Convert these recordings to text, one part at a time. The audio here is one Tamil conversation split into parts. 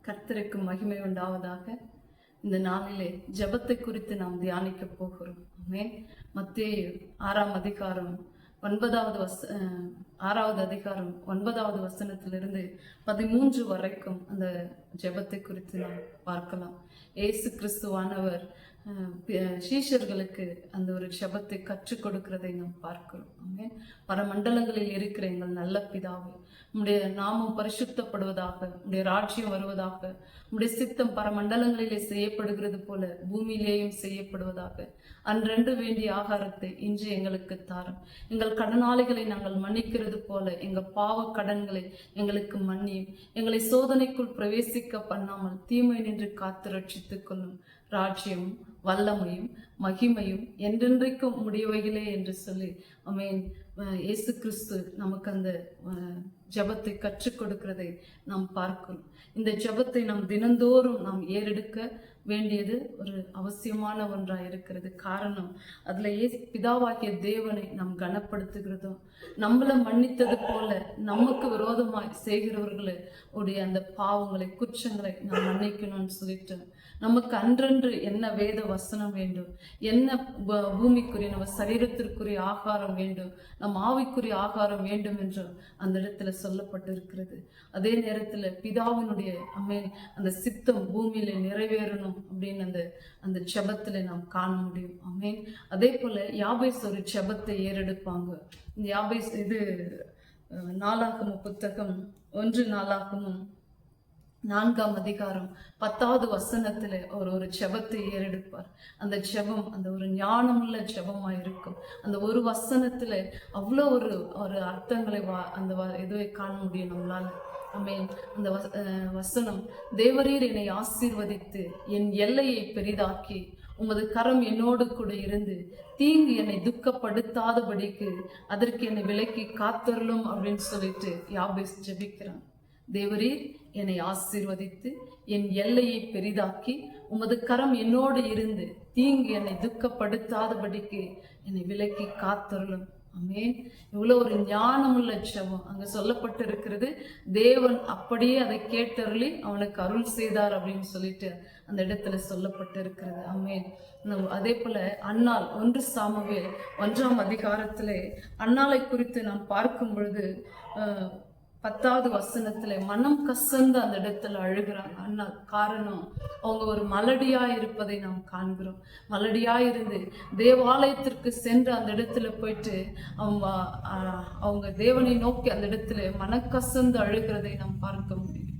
கர்த்தருக்கு மகிமை உண்டாவதாக. இந்த நாளிலே ஜெபத்தை குறித்து நாம் தியானிக்க போகிறோம். ஆமென். மத்தேயு 6ஆம் அதிகாரம் 9வது வசனத்திலிருந்து 13 வரைக்கும் அந்த ஜெபத்தை குறித்து நாம் பார்க்கலாம். இயேசு கிறிஸ்துவானவர் சீஷர்களுக்கு அந்த ஒரு ஜெபத்தை கற்றுக் கொடுக்கிறதை நாம் பார்க்கிறோம். ஆமென். பரமண்டலங்களில் இருக்கிற எங்கள் நல்ல பிதாவே, உம்முடைய நாமம் பரிசுத்தப்படுவதாக, உம்முடைய ராஜ்யம் வருவதாக, உம்முடைய சித்தம் பரமண்டலங்களிலே செய்யப்படுகிறது போல பூமியிலேயும் செய்யப்படுவதாக. அன்றென்று வேண்டிய ஆகாரத்தை இன்று எங்களுக்கு தாரும். எங்கள் கடனாளிகளை நாங்கள் மன்னிக்கிறது போல எங்கள் பாவ கடன்களை எங்களுக்கு மன்னியும். எங்களை சோதனைக்குள் பிரவேசிக்க பண்ணாமல் தீமை நின்று காத்து ரட்சித்துக் கொள்ளும். ராஜ்யமும் வல்லமையும் மகிமையும் என்றென்றைக்கும் முடியவைகளே என்று சொல்லி ஆமென். இயேசு கிறிஸ்து நமக்கு அந்த ஜெபத்தை கற்றுக் கொடுக்கிறதை நாம் பார்க்கிறோம். இந்த ஜெபத்தை நாம் தினந்தோறும் நாம் ஏறெடுக்க வேண்டியது ஒரு அவசியமான ஒன்றாக இருக்கிறது. காரணம், அதுல பிதாவாகிய தேவனை நாம் கனப்படுத்துகிறதும், நம்மளை மன்னித்தது போல நமக்கு விரோதமாய் செய்கிறவர்களை உடைய அந்த பாவங்களை குற்றங்களை நாம் மன்னிக்கணும்னு சொல்லிட்டு, நமக்கு அன்றன்று என்ன வேத வசனம் வேண்டும், என்ன பூமிக்குரிய நம்ம சரீரத்திற்குரிய ஆகாரம் வேண்டும், நம் ஆவிக்குரிய ஆகாரம் வேண்டும் என்று அந்த இடத்துல சொல்லப்பட்டிருக்கிறது. அதே நேரத்துல பிதாவினுடைய அந்த சித்தம் பூமியில நிறைவேறணும் அப்படின்னு அந்த ஜெபத்துல நாம் காண முடியும். ஆமென். அதே போல யாபேஸ் ஒரு ஜெபத்தை ஏறெடுப்பாங்க. யாபேஸ் இது நாளாகம புத்தகம் 1 நாளாகமும் 4ஆம் அதிகாரம் 10வது வசனத்துல ஒரு ஜெபத்தை ஏறெடுப்பார். அந்த ஜெபம் அந்த ஒரு ஞானமுள்ள ஜெபமா இருக்கும். அந்த ஒரு வசனத்துல அவ்வளோ ஒரு அர்த்தங்களை அந்த இதுவை காண முடியும் நம்மளால. ஆமென். அந்த வசனம், தேவரீர் என்னை ஆசீர்வதித்து என் எல்லையை பெரிதாக்கி உமது கரம் என்னோடு கூட இருந்து தீங்கு என்னை துக்கப்படுத்தாதபடிக்கு அதற்கு என்னை விலக்கி காத்தருளும் அப்படின்னு சொல்லிட்டு யாபேஸ் ஜெபிக்கிறான். தேவரீர் என்னை ஆசீர்வதித்து என் எல்லையை பெரிதாக்கி உமது கரம் என்னோடு இருந்து தீங்கு என்னை துக்கப்படுத்தாதபடிக்கு என்னை விலக்கி காத்தருளும். ஆமென். இவ்வளவு ஒரு ஞானமுள்ள ஜெபம் அங்க சொல்லப்பட்டு இருக்கிறது. தேவன் அப்படியே அதை கேட்டருளி அவனுக்கு அருள் செய்தார் அப்படின்னு சொல்லிட்டு அந்த இடத்துல சொல்லப்பட்டு இருக்கிறது. ஆமென். அதே போல அன்னாள் 1 சாமுவேல் 1ஆம் அதிகாரத்திலே அன்னாளை குறித்து நாம் பார்க்கும் பொழுது 10வது வசனத்துல மனம் கசந்து அந்த இடத்துல அழுகிறாங்க அண்ணால். காரணம், அவங்க ஒரு மலடியா இருப்பதை நாம் காண்கிறோம். மலடியா இருந்து தேவாலயத்திற்கு சென்று அந்த இடத்துல போயிட்டு அவங்க தேவனை நோக்கி அந்த இடத்துல மனக்கசந்து அழுகிறதை நாம் பார்க்க முடியும்.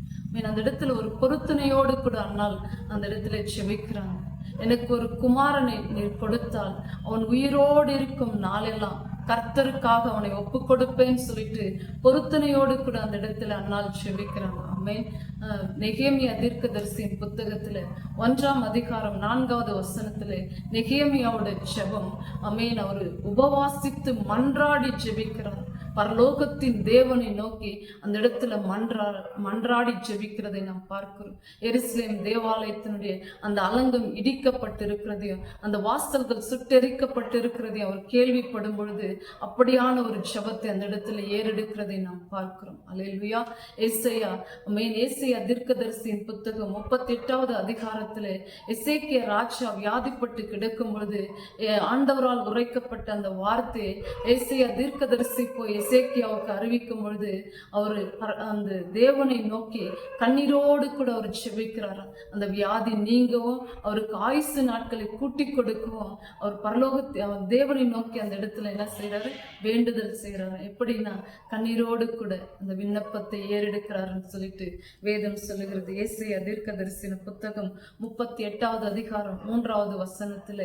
அந்த இடத்துல ஒரு பொருத்தனையோடு கூட அண்ணால் அந்த இடத்துல செபிக்கிறாங்க. எனக்கு ஒரு குமாரனை நீர் கொடுத்தால் அவன் உயிரோடு இருக்கும் நாளெல்லாம் கர்த்தருக்காக அவனை ஒப்பு கொடுப்பேன்னு சொல்லிட்டு பொருத்தனையோடு கூட அந்த இடத்துல அண்ணால் செபிக்கிறாங்க. ஆமென். நெகேமியா தீர்க்கதரிசியின் புத்தகத்துல 1ஆம் அதிகாரம் 4வது வசனத்துல நெகேமியாவோட ஜெபம், ஆமென், அவர் உபவாசித்து மன்றாடி ஜெபிக்கிறார். பரலோகத்தின் தேவனை நோக்கி அந்த இடத்துல மன்றாடி ஜெபிக்கிறதை நாம் பார்க்கிறோம். எருசலேம் தேவாலயத்தினுடைய அந்த அலங்கம் இடிக்கப்பட்டிருக்கிறதையும் அந்த வாசல்கள் சுட்டெரிக்கப்பட்டிருக்கிறதையும் அவர் கேள்விப்படும் பொழுது அப்படியான ஒரு ஜெபத்தை அந்த இடத்துல ஏறெடுக்கிறதை நாம் பார்க்கிறோம். அல்லேலூயா. ஏசாயா தீர்க்கதரிசியின் புத்தகம் 38வது அதிகாரத்துல எசேக்கியா ராஜா வியாதிப்பட்டு கிடக்கும் பொழுது ஆண்டவரால் உரைக்கப்பட்ட அந்த வார்த்தையை ஏசாயா தீர்க்கதரிசி போய் எசேக்கியாவுக்கு அறிவிக்கும் பொழுது அவரு அந்த தேவனை நோக்கி கண்ணீரோடு கூட அவர் செபிக்கிறார். அந்த வியாதி நீங்கவும் அவருக்கு ஆயுசு நாட்களை கூட்டி கொடுக்கவும் அவர் அவர் தேவனை நோக்கி அந்த இடத்துல என்ன செய்யறாரு, வேண்டுதல் செய்யறாரு. எப்படின்னா கண்ணீரோடு கூட அந்த விண்ணப்பத்தை ஏறெடுக்கிறாருன்னு சொல்லிட்டு வேதம் சொல்லுகிறது. ஏசாயா தீர்க்கதரிசியின் புத்தகம் 38வது அதிகாரம் 3வது வசனத்துல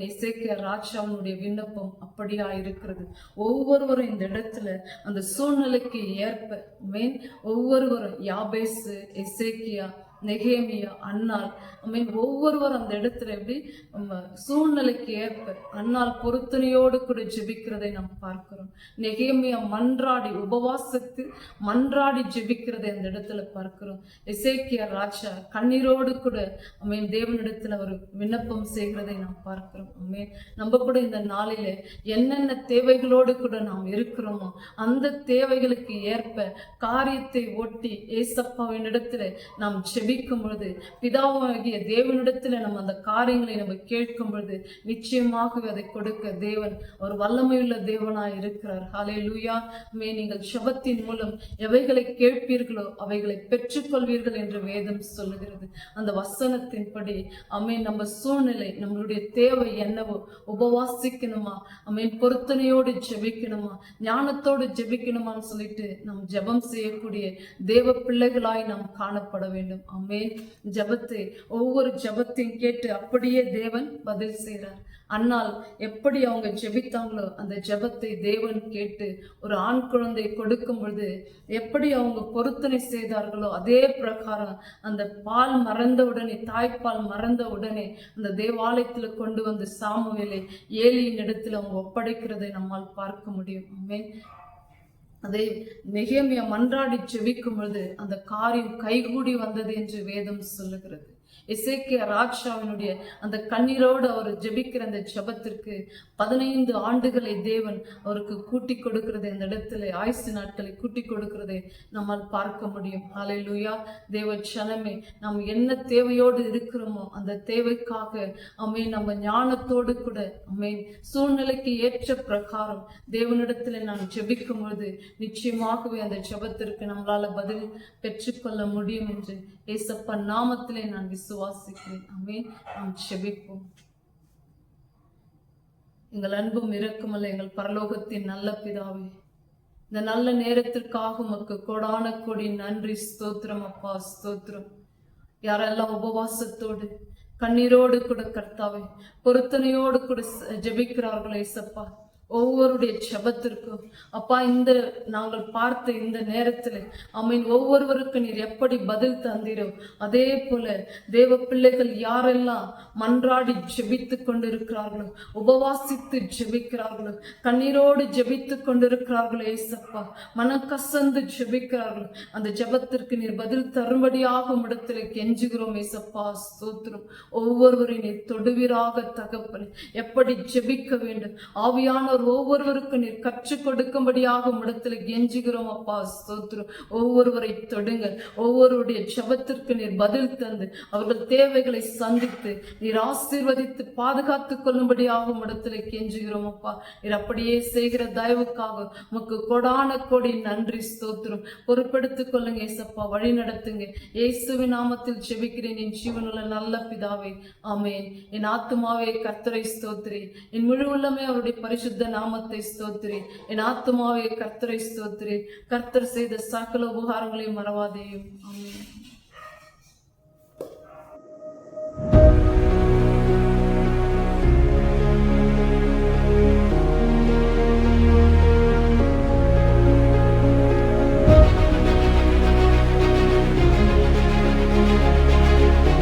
எசேக்கியா ராஜாவுடைய விண்ணப்பம் அப்படியா இருக்கிறது. ஒவ்வொருவரும் இந்த இடத்துல அந்த சூழ்நிலைக்கு ஏற்ப ஒவ்வொருவரும் யாபேஸ், எசேக்கியா, நெகேமியா, அன்னாள், ஒவ்வொருவர் அந்த இடத்துல எப்படி சூழ்நிலைக்கு ஏற்ப அன்னாள் பொருத்தனையோடு கூட ஜெபிக்கிறதை நாம் பார்க்கிறோம். நெகேமியா மன்றாடி உபவாசத்து மன்றாடி ஜெபிக்கிறதை அந்த இடத்துல பார்க்கிறோம். எசேக்கியா ராஜா கண்ணீரோடு கூட தேவனிடத்துல ஒரு விண்ணப்பம் செய்கிறதை நாம் பார்க்கிறோம். நம்ம கூட இந்த நாளிலே என்னென்ன தேவைகளோடு கூட நாம் இருக்கிறோமோ அந்த தேவைகளுக்கு ஏற்ப காரியத்தை ஒட்டி ஏசப்பாவின் இடத்துல நாம் ஜெபிக்கும் பொழுது, பிதாவாகிய தேவனிடத்துல நம்ம அந்த காரியங்களை நம்ம கேட்கும் பொழுது நிச்சயமாக அதை கொடுக்க தேவன் ஒரு வல்லமையுள்ள தேவனாய் இருக்கிறார். ஹல்லேலூயா. நீங்கள் ஜெபத்தின் மூலம் எவைகளை கேட்பீர்களோ அவைகளை பெற்றுக்கொள்வீர்கள் என்று வேதம் சொல்லுகிறது. அந்த வசனத்தின்படி நம்ம சூழ்நிலை, நம்மளுடைய தேவை என்னவோ, உபவாசிக்கணுமா, பொருத்தனையோடு ஜெபிக்கணுமா, ஞானத்தோடு ஜெபிக்கணுமான்னு சொல்லிட்டு நாம் ஜெபம் செய்யக்கூடிய தேவ பிள்ளைகளாய் நாம் காணப்பட வேண்டும். ஜெபத்தை, ஒவ்வொரு ஜெபத்தையும் கேட்டு அப்படியே தேவன் பதில் செய்கிறார். அன்னால் எப்படி அவங்க ஜெபித்தாங்களோ அந்த ஜெபத்தை தேவன் கேட்டு ஒரு ஆண் குழந்தை கொடுக்கும் பொழுது எப்படி அவங்க பொருத்தனை செய்தார்களோ அதே பிரகாரம் அந்த பால் மறந்த உடனே, தாய்ப்பால் மறந்த உடனே அந்த தேவாலயத்துல கொண்டு வந்து சாமுவேலை ஏலியின் இடத்துல அவங்க ஒப்படைக்கிறதை நம்மால் பார்க்க முடியும். அதே நெகேமியா மன்றாடி ஜெபிக்கும் பொழுது அந்த காரியம் கைகூடி வந்தது என்று வேதம் சொல்லுகிறது. எசேக்கியா ராஜாவினுடைய அந்த கண்ணீரோடு அவர் ஜெபிக்கிற அந்த ஜெபத்திற்கு 15 ஆண்டுகளை தேவன் அவருக்கு கூட்டி கொடுக்கிறதை, அந்த இடத்துல ஆயுசு நாட்களை கூட்டி கொடுக்கிறதை நம்மால் பார்க்க முடியும். ஹல்லேலூயா. தேவ ஜனமே, நாம் என்ன தேவையோடு இருக்கிறோமோ அந்த தேவைக்காக நம்ம ஞானத்தோடு கூட சூழ்நிலைக்கு ஏற்ற பிரகாரம் தேவனிடத்துல நான் ஜெபிக்கும் பொழுது நிச்சயமாகவே அந்த ஜெபத்திற்கு நம்மளால பதில் பெற்றுக்கொள்ள முடியும் என்று ஏசப்பா நாமத்திலே நான் விசுவாசிக்கிறேன். நாம் ஜெபிப்போம். எங்கள் அன்பும் இரக்கமல்ல எங்கள் பரலோகத்தின் நல்ல பிதாவே, இந்த நல்ல நேரத்திற்காக உமக்கு கோடான கோடி நன்றி, ஸ்தோத்திரம் அப்பா, ஸ்தோத்திரம். யாரெல்லாம் உபவாசத்தோடு கண்ணீரோடு கூட கர்த்தாவே பொருத்தனையோடு கூட ஜெபிக்கிறார்களே ஏசப்பா, ஒவ்வொருடைய ஜெபத்திற்கும் அப்பா இந்த நாங்கள் பார்த்த இந்த நேரத்தில் ஒவ்வொருவருக்கு நீர் எப்படி பதில் தந்தீரோ அதே போல தேவ பிள்ளைகள் யாரெல்லாம் மன்றாடி ஜெபித்து கொண்டிருக்கிறார்களோ, உபவாசித்து ஜெபிக்கிறார்களோ, கண்ணீரோடு ஜெபித்து கொண்டிருக்கிறார்களோ ஏசப்பா, மனக்கசந்து ஜெபிக்கிறார்களோ, அந்த ஜெபத்திற்கு நீர் பதில் தரும்படியாக இடத்துல கெஞ்சுகிறோம் ஏசப்பா, ஸ்தோத்திரம். ஒவ்வொருவரையும் நீர் தொடுவீராக தகப்பன், எப்படி ஜெபிக்க வேண்டும் ஆவியான ஒவ்வொருவருக்கு நீர் கற்றுக் கொடுக்கும்படியாக இடத்துல கெஞ்சுகிறோம் அப்பா, ஸ்தோத்திரம். ஒவ்வொருவரை தொடுங்க, ஒவ்வொருடைய ஜெபத்திற்கு நீர் பதில் தந்து அவர்கள் தேவைகளை சந்தித்து நீர் ஆசீர்வதித்து பாதுகாத்துக் கொள்ளும்படியாக இடத்துல கெஞ்சுகிறோம் அப்பா. நீர் அப்படியே செய்கிற தயவுக்காக உமக்கு கொடான கோடி நன்றி, ஸ்தோத்திரம். பொறுப்பெடுத்துக் கொள்ளுங்க ஏசப்பா, வழி நடத்துங்க. இயேசுவின் நாமத்தில் ஜெபிக்கிறேன் என் ஜீவனுள்ள நல்ல பிதாவே, ஆமென். என் ஆத்துமாவே கர்த்தரை ஸ்தோத்திரி, என் முழு உள்ளமே அவருடைய பரிசுத்த நாமத்தை ஸ்தோத்திரி. என் ஆத்துமாவே கர்த்தரை ஸ்தோத்திரி. கர்த்தர் செய்த சகல உபகாரங்களையும் மறவாதேயும். ஆமென்.